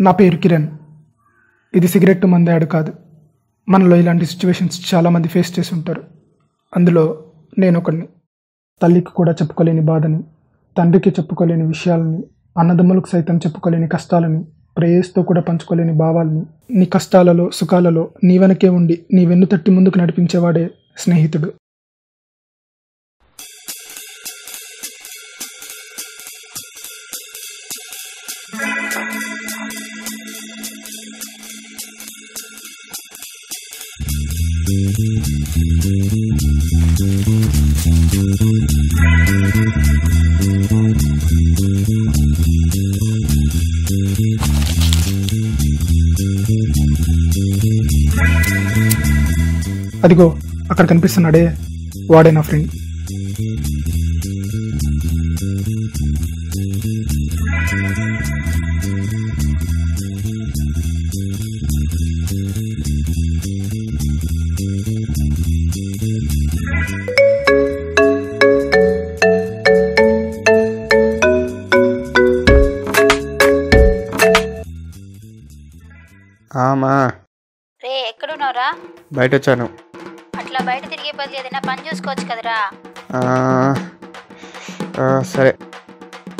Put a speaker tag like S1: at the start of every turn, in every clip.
S1: నా పేరు కిరణ్. ఇది సిగరెట్ మందు యాడ్ కాదు. మనలో ఇలాంటి సిచ్యువేషన్స్ చాలామంది ఫేస్ చేసి ఉంటారు. అందులో నేను ఒకడిని. తల్లికి కూడా చెప్పుకోలేని బాధని, తండ్రికి చెప్పుకోలేని విషయాలని, అన్నదమ్ములకు సైతం చెప్పుకోలేని కష్టాలని, ప్రేయస్తో కూడా పంచుకోలేని భావాల్ని, నీ కష్టాలలో సుఖాలలో నీ వెనకే ఉండి నీ వెన్ను తట్టి ముందుకు నడిపించేవాడే స్నేహితుడు. అదిగో అక్కడ కనిపిస్తున్నాడే, వాడే నా ఫ్రెండ్.
S2: రే ఎక్కడున్నావురా?
S3: బయట వచ్చాను.
S2: అట్లా బయట తిరిగే బదులు ఏదైనా పని చూసుకోవచ్చు కదరా.
S3: సరే,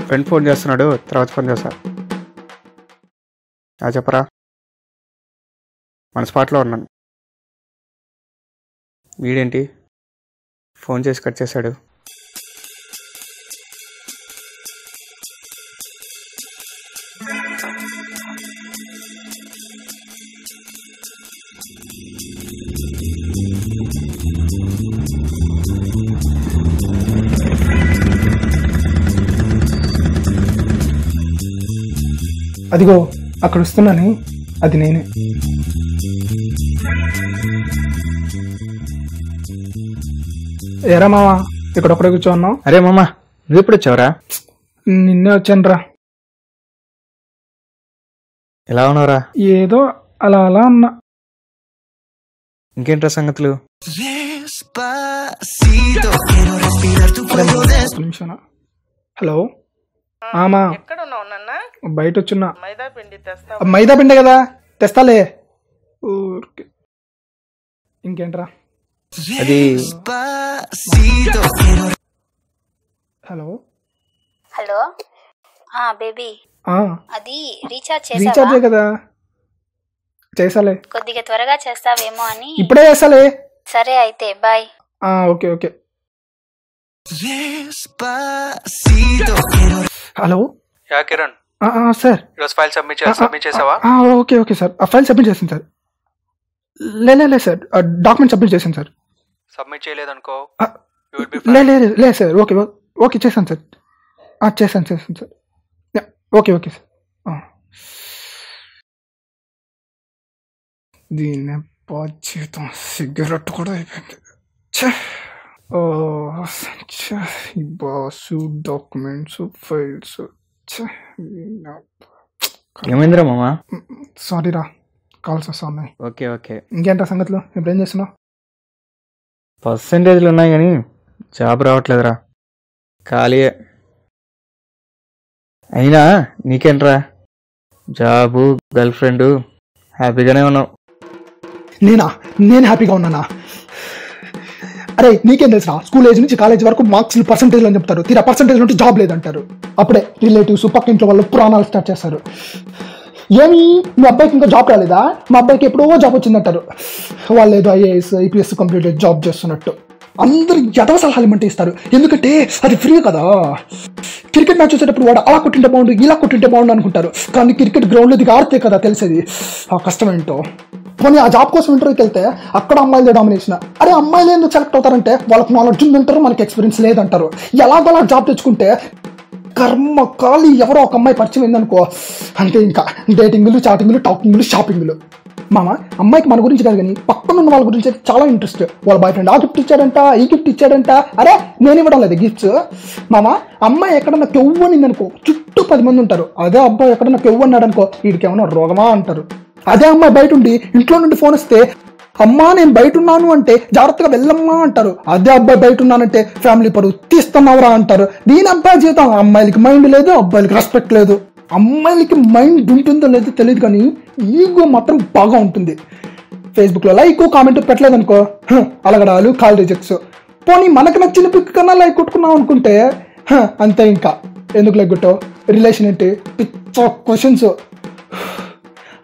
S3: ఫ్రెండ్ ఫోన్ చేస్తున్నాడు, తర్వాత ఫోన్ చేస్తా. చెప్పరా. మన స్పాట్లో ఉన్నాను. వీడేంటి ఫోన్ చేసి కట్ చేశాడు?
S1: అదిగో అక్కడ వస్తున్నాను, అది నేనే. ఏరా మావా, ఇక్కడ ఒకడే కూర్చోన్నావు?
S3: అరే మామా, నువ్వు ఎప్పుడు వచ్చావురా?
S1: నిన్నే వచ్చానురా.
S3: ఎలా ఉన్నావురా?
S1: ఏదో అలా అలా ఉన్నా.
S3: ఇంకేంట్రా సంగతులు?
S1: హలో ఆమా,
S4: ఎక్కడ ఉన్నావు నాన్న?
S1: బయట వచ్చున్నా.
S4: మైదా పిండి తెస్తా.
S1: మైదా పిండే కదా, తెస్తాలే. ఇంకేంట్రా?
S3: అది
S1: హలో
S2: హలో బేబీ, అది రీఛార్జ్
S1: రీఛార్జే
S2: చేసావా?
S1: కదా, చేసాలే.
S2: కొద్దిగా త్వరగా చేస్తావేమో అని.
S1: ఇప్పుడే చేసాలే.
S2: సరే అయితే bye.
S1: Okay okay. Hello
S3: yeah Kiran,
S1: sir,
S3: ఈరోజు ఫైల్ సబ్మిట్ చేసావా?
S1: ఓకే ఓకే సార్, ఆ ఫైల్ సబ్మిట్ చేసాను సార్. లే సార్, డాక్యుమెంట్ సబ్మిట్ చేశాను సార్.
S3: సబ్మిట్ చేయలేదనుకో.
S1: లే సార్, ఓకే ఓకే చేశాను సార్. చేశాను సార్. Okay okay sir. దీన్ని జీతం సిగరెట్ కూడా అయిపోయింది. Boss documents files.
S3: ఏమైందిరా మామా?
S1: సారీరా, కాల్స్ వస్తా ఉన్నాయి.
S3: Okay okay.
S1: ఇంకేంటా సంగతులు? ఇప్పుడేం చేస్తున్నావు?
S3: పర్సెంటేజ్లు ఉన్నాయి కానీ జాబ్ రావట్లేదురా, ఖాళీయే. అయినా నీకేంట్రా, జాబు, గర్ల్ ఫ్రెండ్, హ్యాపీగానే ఉన్నావు.
S1: నేను హ్యాపీగా ఉన్నానా? అరే నీకేం తెలుసా, స్కూల్ ఏజ్ నుంచి కాలేజ్ వరకు మార్క్స్ పర్సెంటేజ్ అని చెప్తారు, తీరా పర్సెంటేజ్ ఉంటే జాబ్ లేదంటారు. అప్పుడే రిలేటివ్స్ పక్కింట్లో వాళ్ళు పురాణాలు స్టార్ట్ చేస్తారు. ఏమి మీ అబ్బాయికి ఇంకా జాబ్ రాలేదా? మా అబ్బాయికి ఎప్పుడో జాబ్ వచ్చిందంటారు. వాళ్ళు ఏదో ఐఏఎస్ ఐపీఎస్ కంప్లీట్ జాబ్ చేస్తున్నట్టు. అందరు ఎదవ సలహాలు ఇమ్మంటే ఇస్తారు, ఎందుకంటే అది ఫ్రీ కదా. క్రికెట్ మ్యాచ్ వచ్చేటప్పుడు వాడు అలా కొట్టింటే బాగుండు, ఇలా కొట్టింటే బాగుండు అనుకుంటారు. కానీ క్రికెట్ గ్రౌండ్లో దిగి ఆడితే కదా తెలిసేది ఆ కష్టం ఏంటో. పోనీ ఆ జాబ్ కోసం ఇంటర్వ్యూకి వెళ్తే అక్కడ అమ్మాయిలే డామినేషన్. అరే అమ్మాయిలు ఎందుకు సెలెక్ట్ అవుతారంటే వాళ్ళకి నాలెడ్జ్ ఉందంటారు, మనకి ఎక్స్పీరియన్స్ లేదంటారు. ఎలాగోలా జాబ్ తెచ్చుకుంటే కర్మ కాలి ఎవరో ఒక అమ్మాయి పరిచయం ఏందనుకో, అంటే ఇంకా డేటింగ్లు, చాటింగ్లు, టాకింగ్లు, షాపింగ్లు. మామ అమ్మాయికి మన గురించి కాదు కానీ పక్కన ఉన్న వాళ్ళ గురించి అయితే చాలా ఇంట్రెస్ట్. వాళ్ళ బాయ్ ఫ్రెండ్ ఆ గిఫ్ట్ ఇచ్చాడంట, ఈ గిఫ్ట్ ఇచ్చాడంట. అరే నేను ఇవ్వడం లేదు గిఫ్ట్స్. మామ అమ్మాయి ఎక్కడన్నా కెవ్వనింది అనుకో, చుట్టూ 10 మంది ఉంటారు. అదే అబ్బాయి ఎక్కడన్నా కెవ్వన్నాడు అనుకో, వీడికి ఏమన్నా రోగమా అంటారు. అదే అమ్మాయి బయట ఉండి ఇంట్లో నుండి ఫోన్ వస్తే అమ్మా నేను బయట ఉన్నాను అంటే జాగ్రత్తగా వెళ్ళమ్మా అంటారు. అదే అబ్బాయి బయట ఉన్నానంటే ఫ్యామిలీ పరువు తీస్తున్నావురా అంటారు. దీని అబ్బాయి జీవితం, అమ్మాయిలకి మైండ్ లేదు, అబ్బాయిలకి రెస్పెక్ట్ లేదు. అమ్మాయిలకి మైండ్ ఉంటుందో లేదో తెలియదు కానీ ఈగో మాత్రం బాగా ఉంటుంది. ఫేస్బుక్లో లైక్ కామెంట్ పెట్టలేదనుకో అలగడాలు కాల్ రిజెక్ట్స్. పోనీ మనకు నచ్చిన పిక్ కన్నా లైక్ కొట్టుకున్నాం అనుకుంటే అంతే. ఇంకా ఎందుకు లైక్ కొట్టావు, రిలేషన్ ఏంటి, పిచ్చ క్వశ్చన్స్.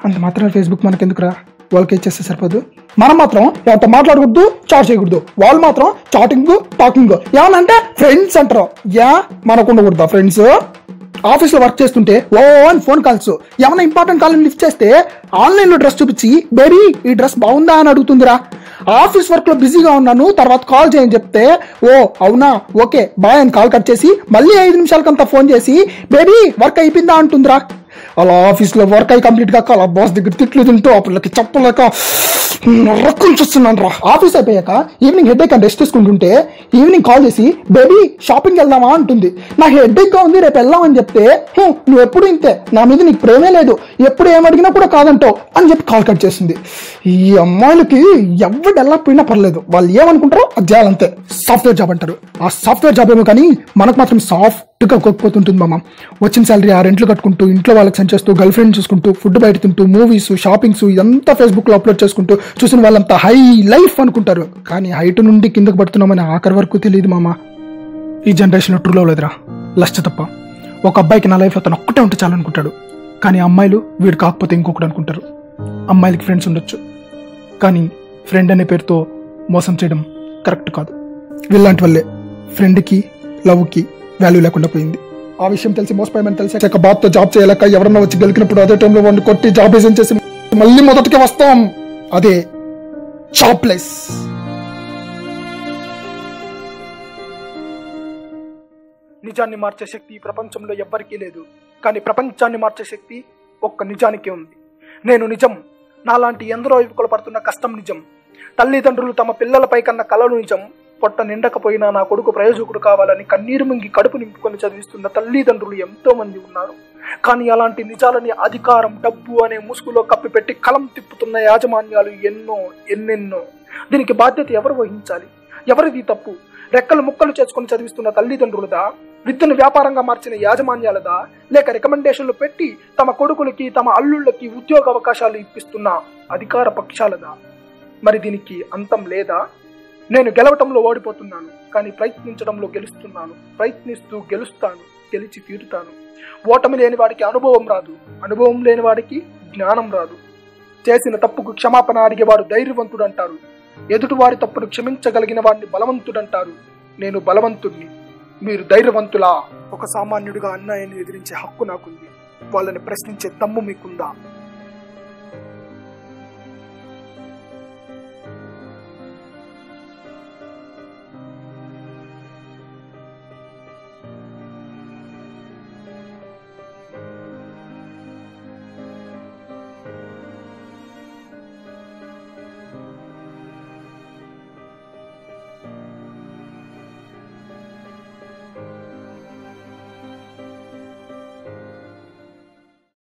S1: అంత మాత్రం ఫేస్బుక్ మనకెందుకురా, వాళ్ళకి ఇచ్చేస్తే సరిపోదు. మనం మాత్రం ఎవరితో మాట్లాడకూడదు, చాట్ చేయకూడదు. వాళ్ళు మాత్రం చాటింగ్ టాకింగ్ ఏమనంటే ఫ్రెండ్స్ అంటారు. మనకు ఉండకూడదా ఫ్రెండ్స్? ఆఫీస్లో వర్క్ చేస్తుంటే అని ఫోన్ కాల్స్, ఏమైనా ఇంపార్టెంట్ కాల్ లిఫ్ట్ చేస్తే ఆన్లైన్లో డ్రెస్ చూపించి బేబీ ఈ డ్రెస్ బాగుందా అని అడుగుతుందిరా. ఆఫీస్ వర్క్లో బిజీగా ఉన్నాను తర్వాత కాల్ చేయని చెప్తే అవునా ఓకే బాయ్ అని కాల్ కట్ చేసి మళ్ళీ 5 నిమిషాలకంతా ఫోన్ చేసి బేబీ వర్క్ అయిపోయిందా అంటుందిరా. అలా ఆఫీస్లో వర్క్ అయి కంప్లీట్ కాక అలా బాస్ దగ్గర తిట్లు తింటూ అప్పటికి చెప్పలేక రక్కుని చూస్తున్నాను రా. ఆఫీస్ అయిపోయాక ఈవినింగ్ హెడ్ఏక్ అని రెస్ట్ తీసుకుంటుంటే ఈవినింగ్ కాల్ చేసి బేబీ షాపింగ్ వెళ్దామా అంటుంది. నాకు హెడ్ఏక్గా ఉంది రేపు వెళ్దామని చెప్తే నువ్వు ఎప్పుడు ఇంతే, నా మీద నీకు ప్రేమే లేదు, ఎప్పుడు ఏమడిగినా కూడా కాదంటావు అని చెప్పి కాల్ కట్ చేసింది. ఈ అమ్మాయిలకి ఎవరు వెళ్ళకపోయినా పర్లేదు, వాళ్ళు ఏమనుకుంటారో అది చేయాలంతే. సాఫ్ట్వేర్ జాబ్ అంటారు. ఆ సాఫ్ట్వేర్ జాబ్ ఏమో కానీ మనకు మాత్రం సాఫ్ట్గా కొట్టుకుపోతుంటుంది మామ. వచ్చిన శాలరీ ఆ రెంట్లు కట్టుకుంటూ ఇంట్లో వాళ్ళకి సెండ్ చేస్తూ గర్ల్ ఫ్రెండ్ చూసుకుంటూ ఫుడ్ బయట తింటూ మూవీస్ షాపింగ్స్ ఇదంతా ఫేస్బుక్లో అప్లోడ్ చేసుకుంటూ చూసిన వాళ్ళంతా హై లైఫ్ అనుకుంటారు. కానీ హైట్ నుండి కిందకు పడుతున్నామని ఆఖరి వరకు తెలియదు మామ. ఈ జనరేషన్లో ట్రూ లవ్ లేదురా, లస్ట్ తప్ప. ఒక అబ్బాయికి నా లైఫ్లో తను ఒక్కటే ఉంటే చాలు అనుకుంటాడు, కానీ అమ్మాయిలు వీడు కాకపోతే ఇంకొకటి అనుకుంటారు. అమ్మాయిలకి ఫ్రెండ్స్ ఉండొచ్చు, కానీ ఫ్రెండ్ అనే పేరుతో మోసం చేయడం కరెక్ట్ కాదు. వీళ్ళంటి వల్లే ఫ్రెండ్కి లవ్కి వాల్యూ లేకుండా పోయింది. ఆ విషయం తెలిసి మోసపోయామని తెలిసాక బాత్తో జాబ్ చేయలేక ఎవరన్నా వచ్చి గెలికినప్పుడు అదే టైంలో వాడిని కొట్టి జాబ్ రిజైన్ చేసి మళ్ళీ మొదటికి వస్తాం. అదే జాబ్లెస్. నిజాన్ని మార్చే శక్తి ఈ ప్రపంచంలో ఎవ్వరికీ లేదు, కానీ ప్రపంచాన్ని మార్చే శక్తి ఒక్క నిజానికే ఉంది. నేను నిజం. నాలాంటి ఎందరో యువకులు పడుతున్న కష్టం నిజం. తల్లిదండ్రులు తమ పిల్లలపై కన్న కలలు నిజం. పొట్ట నిండకపోయినా నా కొడుకు ప్రయోజకుడు కావాలని కన్నీరు మింగి కడుపు నింపుకొని చదివిస్తున్న తల్లిదండ్రులు ఎంతో మంది ఉన్నారు. కానీ అలాంటి నిజాలని అధికారం డబ్బు అనే ముసుగులో కప్పిపెట్టి కలం తిప్పుతున్న యాజమాన్యాలు ఎన్నెన్నో. దీనికి బాధ్యత ఎవరు వహించాలి? ఎవరిది తప్పు? రెక్కలు ముక్కలు చేసుకుని చదివిస్తున్న తల్లిదండ్రులదా, విద్యను వ్యాపారంగా మార్చిన యాజమాన్యాలదా, లేక రికమెండేషన్లు పెట్టి తమ కొడుకులకి తమ అల్లుళ్ళకి ఉద్యోగ అవకాశాలు ఇప్పిస్తున్న అధికార పక్షాలదా? మరి దీనికి అంతం లేదా? నేను గెలవటంలో ఓడిపోతున్నాను, కానీ ప్రయత్నించడంలో గెలుస్తున్నాను. ప్రయత్నిస్తూ గెలుస్తాను, గెలిచి తీరుతాను. ఓటమి లేని వాడికి అనుభవం రాదు, అనుభవం లేని వాడికి జ్ఞానం రాదు. చేసిన తప్పుకు క్షమాపణ అడిగేవాడు ధైర్యవంతుడు అంటారు. ఎదుటివారి తప్పును క్షమించగలిగిన వాడిని బలవంతుడంటారు. నేను బలవంతుడిని, మీరు ధైర్యవంతులా? ఒక సామాన్యుడిగా అన్యాయాన్ని ఎదిరించే హక్కు నాకుంది. వాళ్ళని ప్రశ్నించే దమ్ము మీకుందా?